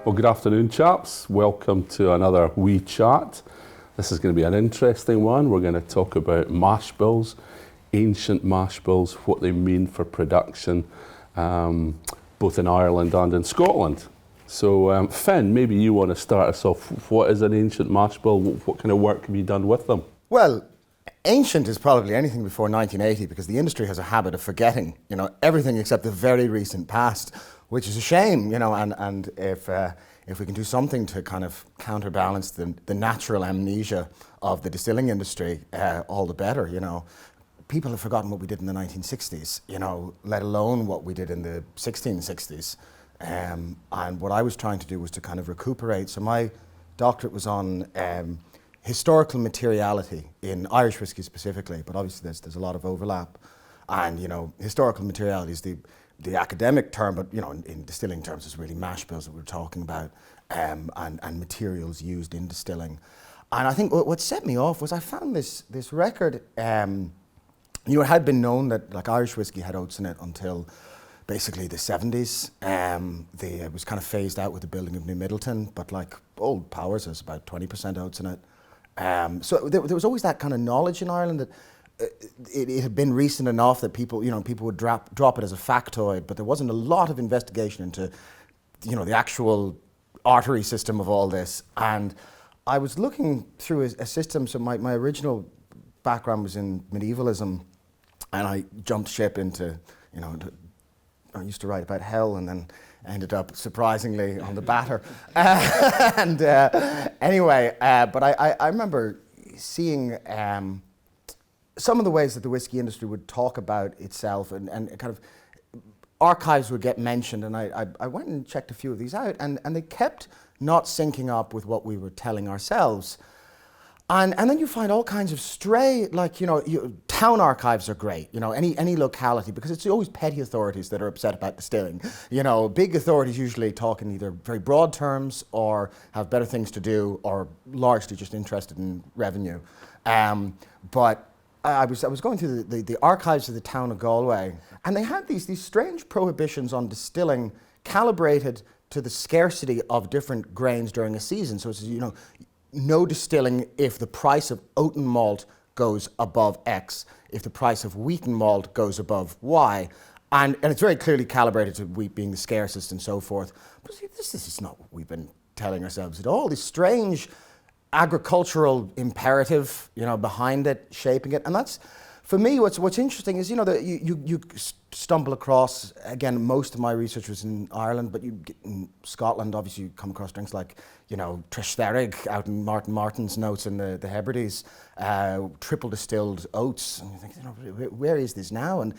Well, good afternoon, chaps. Welcome to another wee chat. This is going to be an interesting one. We're going to talk about Mashbills, ancient Mashbills, what they mean for production, both in Ireland and in Scotland. So, Finn, maybe you want to start us off. What is an ancient Mashbill? What kind of work have you done with them? Well, ancient is probably anything before 1980 because the industry has a habit of forgetting, everything except the very recent past, which is a shame, and if we can do something to kind of counterbalance the natural amnesia of the distilling industry, all the better, People have forgotten what we did in the 1960s, let alone what we did in the 1660s. And what I was trying to do was to kind of recuperate. So my doctorate was on historical materiality in Irish whiskey specifically, but obviously there's a lot of overlap. And, historical materiality is the academic term, but, in distilling terms, it's really mash bills that we're talking about, and materials used in distilling. And I think what set me off was I found this record. It had been known that like Irish whiskey had oats in it until basically the 70s. It was kind of phased out with the building of New Middleton, but like Old Powers has about 20% oats in it. So there was always that kind of knowledge in Ireland that it had been recent enough that people would drop it as a factoid, but there wasn't a lot of investigation into, the actual artery system of all this. And I was looking through a system. So my original background was in medievalism, and I jumped ship into, I used to write about hell and then ended up surprisingly on the batter. Anyway, but I remember seeing some of the ways that the whiskey industry would talk about itself and kind of archives would get mentioned, and I went and checked a few of these out, and they kept not syncing up with what we were telling ourselves. And then you find all kinds of stray, town archives are great, any locality, because it's always petty authorities that are upset about distilling. Big authorities usually talk in either very broad terms or have better things to do or largely just interested in revenue. But I was going through the archives of the town of Galway, and they had these strange prohibitions on distilling calibrated to the scarcity of different grains during a season. So it's, no distilling if the price of oaten malt goes above X, if the price of wheaten malt goes above Y. And it's very clearly calibrated to wheat being the scarcest and so forth. But see, this is not what we've been telling ourselves at all. This strange agricultural imperative, behind it, shaping it. And that's, for me, what's interesting is, that you stumble across, again, most of my research was in Ireland, but you get in Scotland, obviously you come across drinks like, Tresh out in Martin Martin's notes in the Hebrides, triple distilled oats. And you think, where is this now? And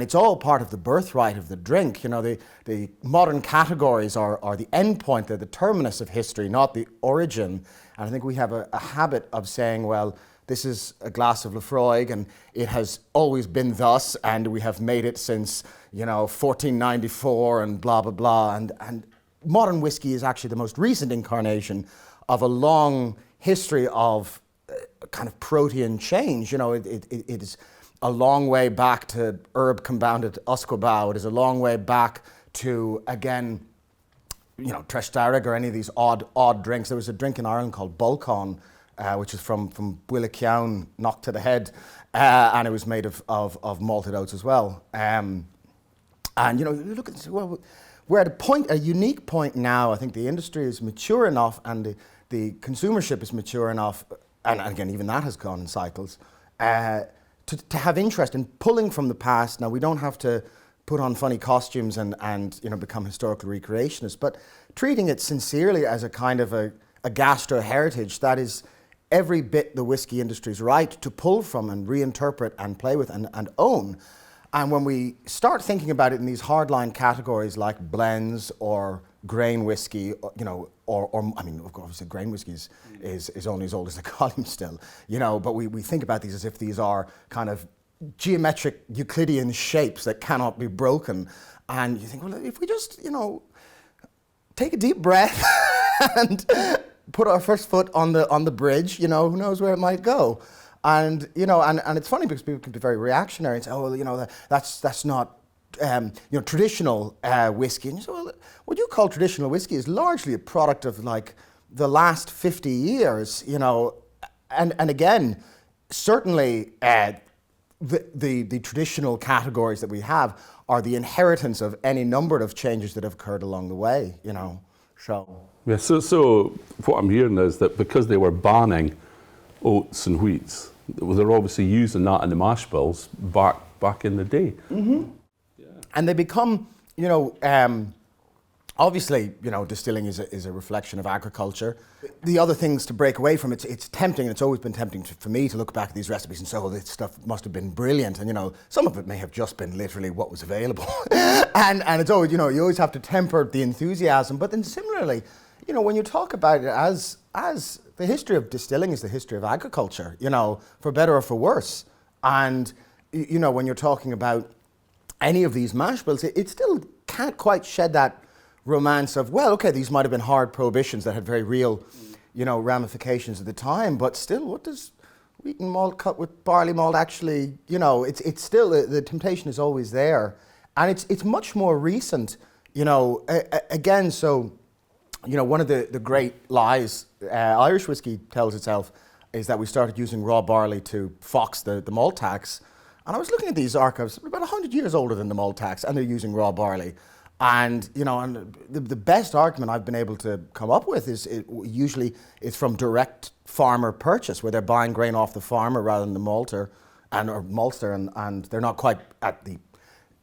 it's all part of the birthright of the drink. The modern categories are the end point, they're the terminus of history, not the origin. And I think we have a habit of saying, well, this is a glass of Lefroy and it has always been thus, and we have made it since, 1494 and blah, blah, blah. And modern whiskey is actually the most recent incarnation of a long history of kind of protein change. It is a long way back to herb-compounded usquebaugh. It is a long way back to, again, Tresh or any of these odd drinks. There was a drink in Ireland called Bulcon, which is from Builecown, knocked to the head, and it was made of malted oats as well. And you look at, well, we're at a unique point now. I think the industry is mature enough, and the consumership is mature enough, and again, even that has gone in cycles, to have interest in pulling from the past. Now, we don't have to put on funny costumes and become historical recreationists, but treating it sincerely as a kind of a gastro heritage that is every bit the whiskey industry's right to pull from and reinterpret and play with and own. And when we start thinking about it in these hardline categories like blends or grain whiskey, or obviously grain whiskey is only as old as the column still, but we think about these as if these are kind of geometric Euclidean shapes that cannot be broken. And you think, well, if we just, take a deep breath and put our first foot on the bridge, who knows where it might go. And and it's funny because people can be very reactionary and say, oh, well, that's not traditional whiskey. And you say, well, what you call traditional whiskey is largely a product of like the last 50 years, you know, and again, certainly the traditional categories that we have are the inheritance of any number of changes that have occurred along the way, you know. So yeah, so what I'm hearing is that because they were banning oats and wheats, they're obviously using that in the mash bills back in the day. Mm-hmm. Yeah. And they become, you know, obviously, you know, distilling is a reflection of agriculture. The other things to break away from, it's tempting, and it's always been tempting for me to look back at these recipes and say, oh, this stuff must have been brilliant. And, you know, some of it may have just been literally what was available. and it's always, you know, you always have to temper the enthusiasm. But then similarly, you know, when you talk about it as the history of distilling is the history of agriculture, you know, for better or for worse. And, you know, when you're talking about any of these mash bills, it still can't quite shed that romance of, well, okay, these might have been hard prohibitions that had very real, you know, ramifications at the time, but still, what does wheaten malt cut with barley malt actually, you know, it's still, the temptation is always there. And it's much more recent, you know, again, so, you know, one of the great lies Irish whiskey tells itself is that we started using raw barley to fox the malt tax. And I was looking at these archives, about 100 years older than the malt tax, and they're using raw barley. And, you know, and the best argument I've been able to come up with is usually it's from direct farmer purchase, where they're buying grain off the farmer rather than the malter or maltster, and they're not quite at the,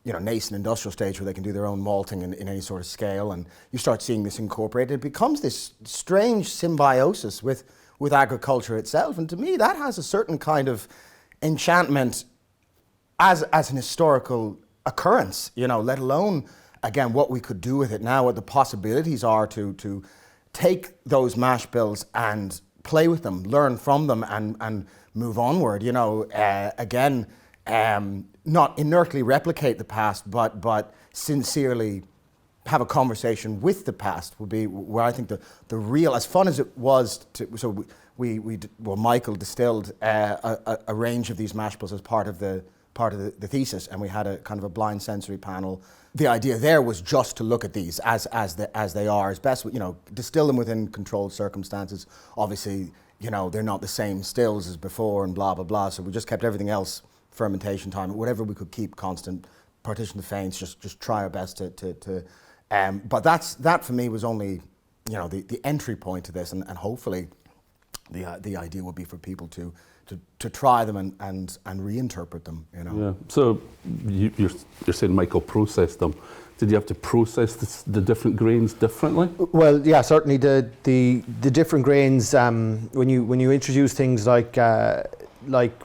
you know, nascent industrial stage where they can do their own malting in any sort of scale. And you start seeing this incorporated. It becomes this strange symbiosis with agriculture itself. And to me, that has a certain kind of enchantment as an historical occurrence, you know, let alone, again, what we could do with it now, what the possibilities are to take those mash bills and play with them, learn from them, and move onward. You know, again, not inertly replicate the past, but sincerely have a conversation with the past would be where I think the real, as fun as it was to. So Michael distilled a range of these mash bills as part of the thesis, and we had a kind of a blind sensory panel. The idea there was just to look at these as they are, as best, you know, distill them within controlled circumstances. Obviously, you know, they're not the same stills as before and blah, blah, blah. So we just kept everything else, fermentation time, whatever we could keep constant, partition the faints, just try our best to but that for me was only, you know, the entry point to this, and hopefully the idea would be for people to try them and reinterpret them, you know. Yeah. So you're saying Michael processed them. Did you have to process the different grains differently? Well, yeah, certainly the different grains. When you introduce things like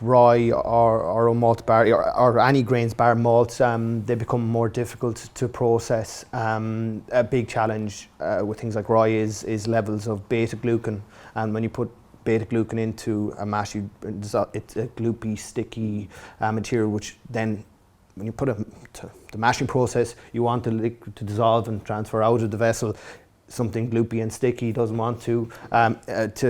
rye or malt barley or any grains bar malts, they become more difficult to process. A big challenge with things like rye is levels of beta glucan, and when you put beta glucan into a mash, it's a gloopy, sticky material, which then, when you put it to the mashing process, you want the liquid to dissolve and transfer out of the vessel. Something gloopy and sticky doesn't want to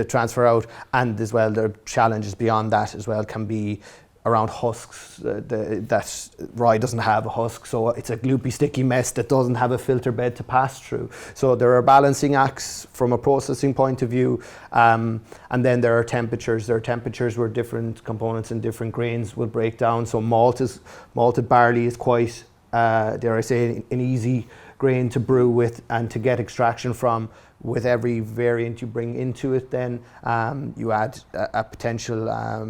transfer out. And as well, there are challenges beyond that as well, can be around husks. That rye doesn't have a husk, so it's a gloopy, sticky mess that doesn't have a filter bed to pass through. So there are balancing acts from a processing point of view, and then there are temperatures. There are temperatures where different components and different grains will break down. So malted barley is quite, dare I say, an easy grain to brew with and to get extraction from. With every variant you bring into it, then you add a potential, I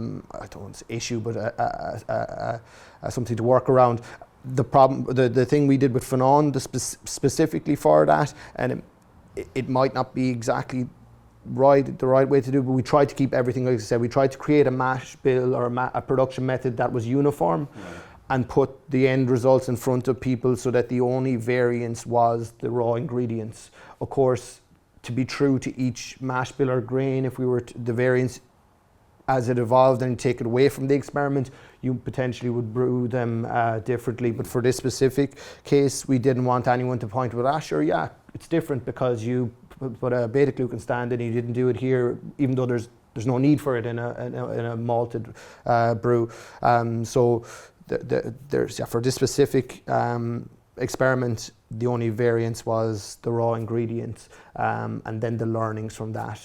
don't want to say issue, but something to work around. The problem, the thing we did with Fionnán specifically for that, and it might not be exactly the right way to do, but we tried to keep everything, like I said, we tried to create a mash bill or a production method that was uniform. Right. And put the end results in front of people so that the only variance was the raw ingredients. Of course, to be true to each mash bill or grain, if we were the variance as it evolved and take it away from the experiment, you potentially would brew them differently. But for this specific case, we didn't want anyone to point with, sure, yeah, it's different because you put a beta glucan stand in and you didn't do it here, even though there's no need for it in a malted brew. So there's, for this specific experiment, the only variance was the raw ingredients, and then the learnings from that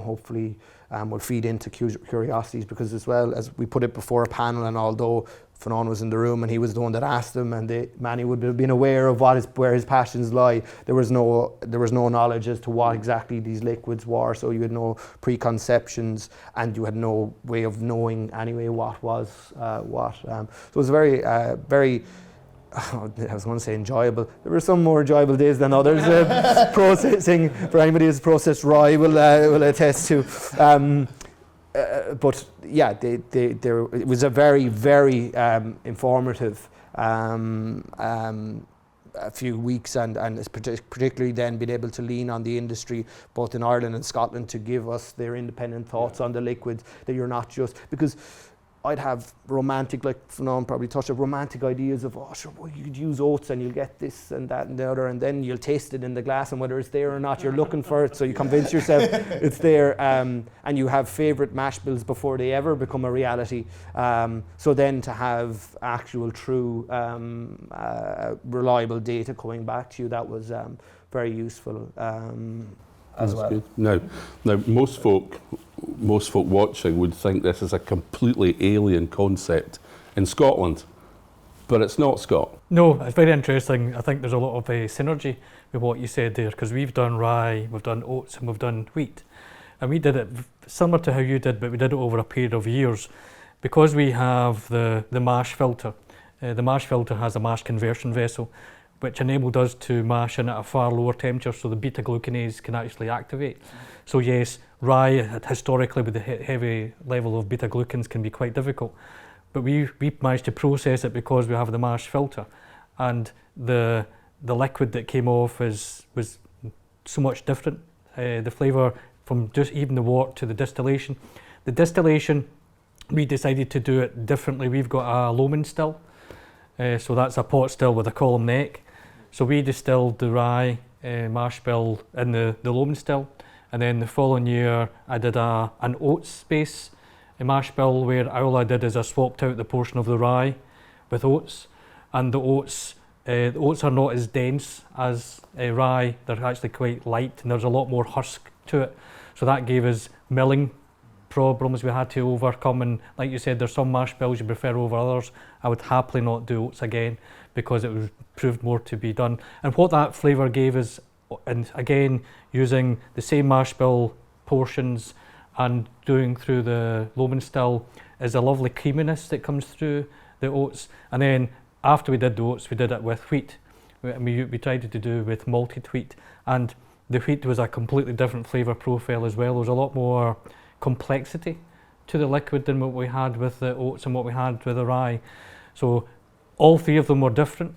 hopefully will feed into curiosities, because as well as we put it before a panel, and although Fionnán was in the room and he was the one that asked them, and Manny would have been aware of where his passions lie, there was no knowledge as to what exactly these liquids were, so you had no preconceptions and you had no way of knowing anyway what was what. So it was very I was going to say enjoyable. There were some more enjoyable days than others. Processing, for anybody who's processed rye will attest to. But yeah, it was a very, very informative a few weeks, and it's particularly then being able to lean on the industry both in Ireland and Scotland to give us their independent thoughts on the liquids, that you're not just, because I'd have romantic, like Fionnán probably touched on, romantic ideas of, oh sure, well, you could use oats and you'll get this and that and the other, and then you'll taste it in the glass, and whether it's there or not, you're looking for it, so you convince yourself it's there, and you have favourite Mashbills before they ever become a reality. So then to have actual, true, reliable data coming back to you, that was very useful. As well. Good. Now, most folk watching would think this is a completely alien concept in Scotland, but it's not, Scott. No, it's very interesting. I think there's a lot of synergy with what you said there, because we've done rye, we've done oats, and we've done wheat, and we did it similar to how you did, but we did it over a period of years, because we have the mash filter. The mash filter has a mash conversion vessel, which enabled us to mash in at a far lower temperature, so the beta-glucanase can actually activate. So yes, rye historically with the heavy level of beta-glucans can be quite difficult, but we managed to process it because we have the mash filter, and the liquid that came off was so much different. The flavour from just even the wort to the distillation. The distillation, we decided to do it differently. We've got a Loman still, so that's a pot still with a column neck. So we distilled the rye mash bill in the Loman still, and then the following year I did an oats base mash bill, where all I did is I swapped out the portion of the rye with oats, and the oats are not as dense as rye. They're actually quite light, and there's a lot more husk to it. So that gave us milling problems we had to overcome, and like you said, there's some mash bills you prefer over others. I would happily not do oats again, because it was proved more to be done. And what that flavour gave us, and again using the same mash bill portions and doing through the Loman still, is a lovely creaminess that comes through the oats. And then after we did the oats, we did it with wheat. We tried to do with malted wheat, and the wheat was a completely different flavour profile as well. There was a lot more complexity to the liquid than what we had with the oats and what we had with the rye. So all three of them were different,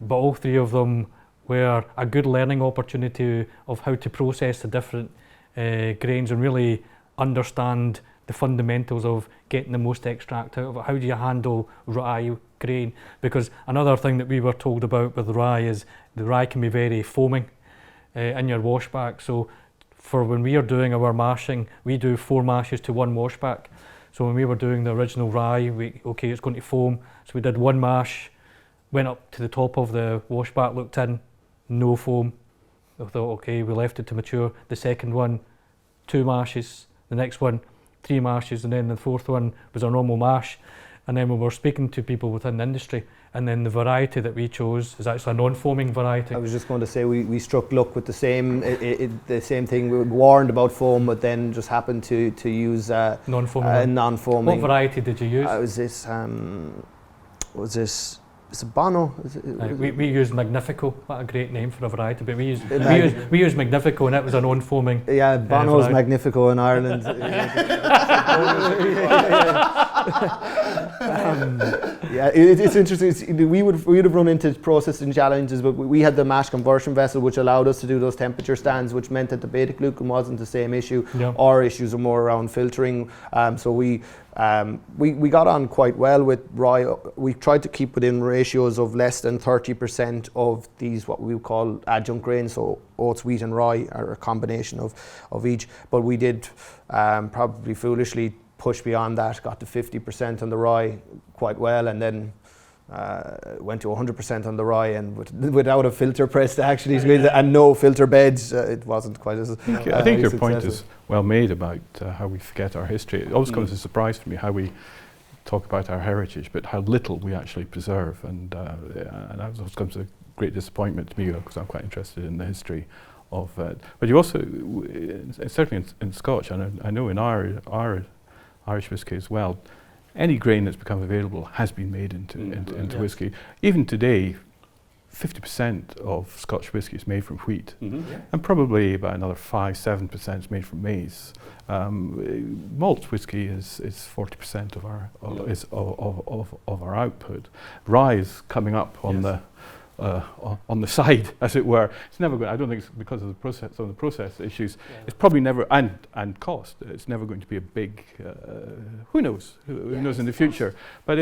but all three of them were a good learning opportunity of how to process the different grains and really understand the fundamentals of getting the most extract out of it. How do you handle rye grain? Because another thing that we were told about with rye is the rye can be very foaming in your washback. So for when we are doing our mashing, we do 4 mashes to 1 washback. So when we were doing the original rye, okay, it's going to foam. So we did 1 mash, went up to the top of the washback, looked in, no foam. I thought, okay, we left it to mature. The second one, 2 mashes. The next one, 3 mashes. And then the fourth one was a normal mash. And then we were speaking to people within the industry, and then the variety that we chose is actually a non-foaming variety. I was just going to say we struck luck with the same thing. We were warned about foam, but then just happened to use non-foaming. What variety did you use? Was this Bono? We used Magnifico. What a great name for a variety! But we used Magnifico, and it was a non-foaming. Yeah, Bono's Magnifico in Ireland. It's interesting. We would have run into processing challenges, but we had the mash conversion vessel, which allowed us to do those temperature stands, which meant that the beta-glucan wasn't the same issue. Yeah. Our issues are more around filtering. So we got on quite well with rye. We tried to keep within ratios of less than 30% of these, what we would call adjunct grains, so oats, wheat and rye are a combination of each. But we did probably foolishly push beyond that, got to 50% on the rye quite well, and then Went to 100% on the rye, and without a filter press to actually squeeze it, and no filter beds, it wasn't quite as I think your point is well made about how we forget our history. It always comes as a surprise for me how we talk about our heritage, but how little we actually preserve, and that always comes as a great disappointment to me, because I'm quite interested in the history of it. But you also, certainly in Scotch, and I know in our Irish whiskey as well, any grain that's become available has been made into whiskey. Even today, 50% of Scotch whiskey is made from wheat, and probably about another 5-7% is made from maize. Malt whiskey is 40% of our output. Rye is coming up on the side, as it were. It's never going. I don't think it's because of the process. Some of the process issues. It's probably never, and cost. It's never going to be a big. Who knows? Who knows in the future? But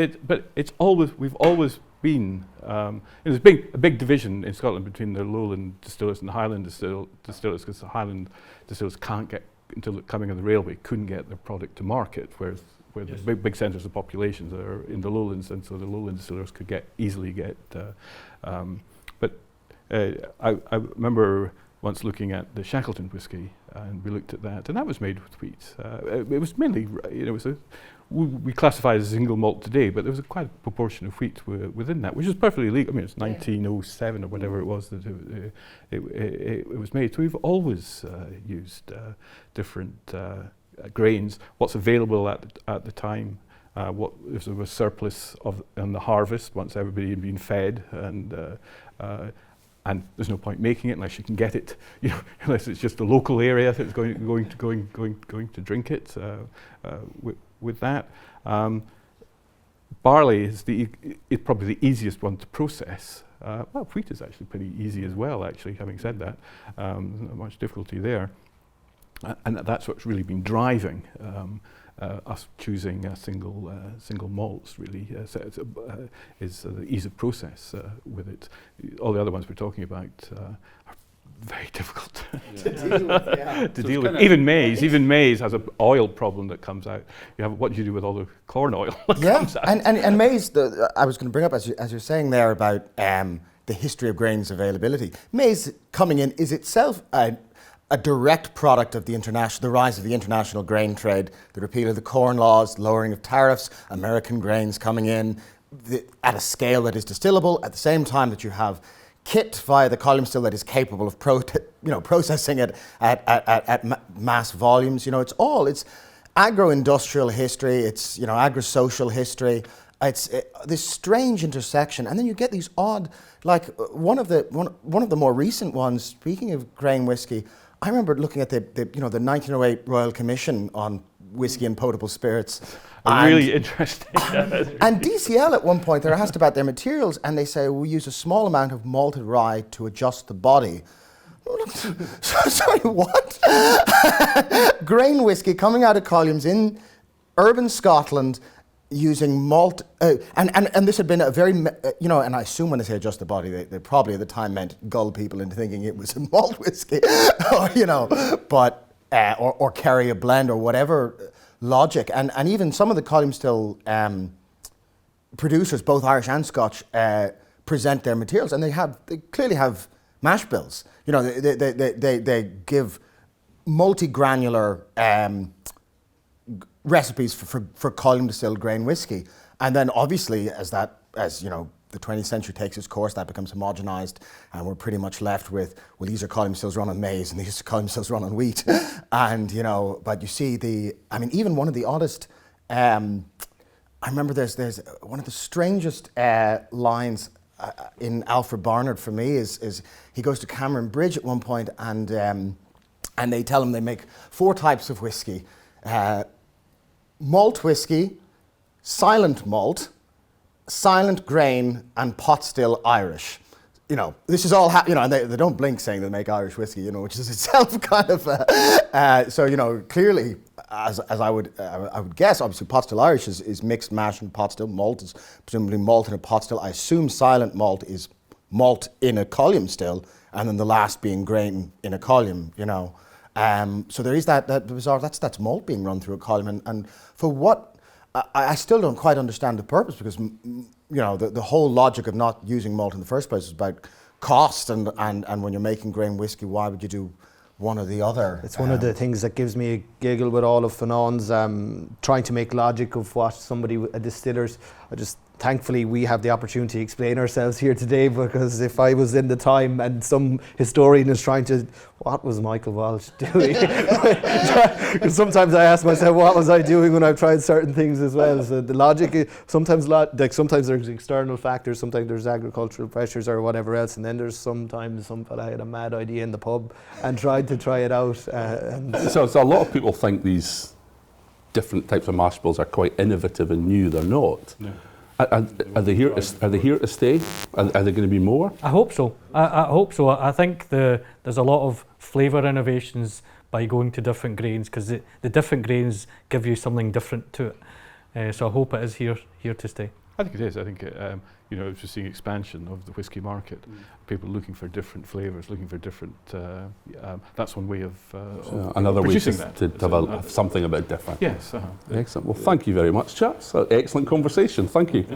it's always. We've always been. There's a big division in Scotland between the lowland distillers and the highland distillers, because the highland distillers can't get, until coming on the railway, couldn't get their product to market, whereas the big centres of populations are in the lowlands, and so the lowland distillers could easily get. I remember once looking at the Shackleton whiskey, and we looked at that, and that was made with wheat. It was mainly, we classify it as a single malt today, but there was quite a proportion of wheat within that, which is perfectly legal. I mean, it's 1907 or whatever it was that it was made. So we've always used different grains, what's available at the time, what if there was surplus on the harvest once everybody had been fed, and there's no point making it unless you can get it, unless it's just the local area that's going to drink it. With that, barley is probably the easiest one to process. Well, wheat is actually pretty easy as well. Actually, having said that, not much difficulty there. And that's what's really been driving us choosing single malts. Really, is the ease of process with it. All the other ones we're talking about are very difficult to deal with. Even maize has an oil problem that comes out. What do you do with all the corn oil that comes out? And maize. I was going to bring up, as you're saying there about the history of grains availability. Maize coming in is itself a direct product of the rise of the international grain trade, the repeal of the corn laws, lowering of tariffs, American grains coming in at a scale that is distillable, at the same time that you have kit via the column still that is capable of processing it at mass volumes. It's agro-industrial history, it's agro-social history. It's this strange intersection, and then you get these odd, like one of the more recent ones. Speaking of grain whiskey, I remember looking at the 1908 Royal Commission on whiskey and potable spirits. Really interesting. And DCL at one point, they're asked about their materials, and they say, we use a small amount of malted rye to adjust the body. Sorry, what? Grain whiskey coming out of columns in urban Scotland, using malt, and this had been a very, and I assume when they say adjust the body, they probably at the time meant gull people into thinking it was a malt whiskey, or carry a blend or whatever logic. And even some of the column still producers, both Irish and Scotch, present their materials, and they clearly have mash bills. They give multi-granular recipes for column distilled grain whiskey, and then obviously as the 20th century takes its course, that becomes homogenized, and we're pretty much left with, well, these are column distills run on maize and these are column distills run on wheat. And but you see even one of the oddest, I remember there's one of the strangest lines in Alfred Barnard for me is he goes to Cameron Bridge at one point, and they tell him they make 4 types of whiskey. Malt whiskey, silent malt, silent grain, and pot still Irish. This is all, and they don't blink saying they make Irish whiskey, which is itself kind of, so, clearly, as I would guess, obviously pot still Irish is mixed mash and pot still. Malt is presumably malt in a pot still. I assume silent malt is malt in a column still, and then the last being grain in a column, So there is that bizarre, that's malt being run through a column, and for what, I still don't quite understand the purpose, because the whole logic of not using malt in the first place is about cost, and when you're making grain whiskey, why would you do one or the other? It's one of the things that gives me a giggle with all of Fionnán's trying to make logic of what a distiller's. Thankfully, we have the opportunity to explain ourselves here today, because if I was in the time and some historian is trying to, what was Michael Walsh doing? Sometimes I ask myself, what was I doing when I've tried certain things as well? So the logic is sometimes there's external factors, sometimes there's agricultural pressures or whatever else, and then there's sometimes some fella had a mad idea in the pub and tried to try it out. So a lot of people think these different types of mash bills are quite innovative and new. They're not. No. Are they here to stay? Are there going to be more? I hope so. I hope so. I think there's a lot of flavour innovations by going to different grains, because the different grains give you something different to it. So I hope it is here to stay. I think it is. I think it's just seeing expansion of the whisky market. People looking for different flavours, looking for different. That's one way of another way producing to develop something a bit different. Yes. Excellent. Well, thank you very much, chaps. Excellent conversation. Thank you.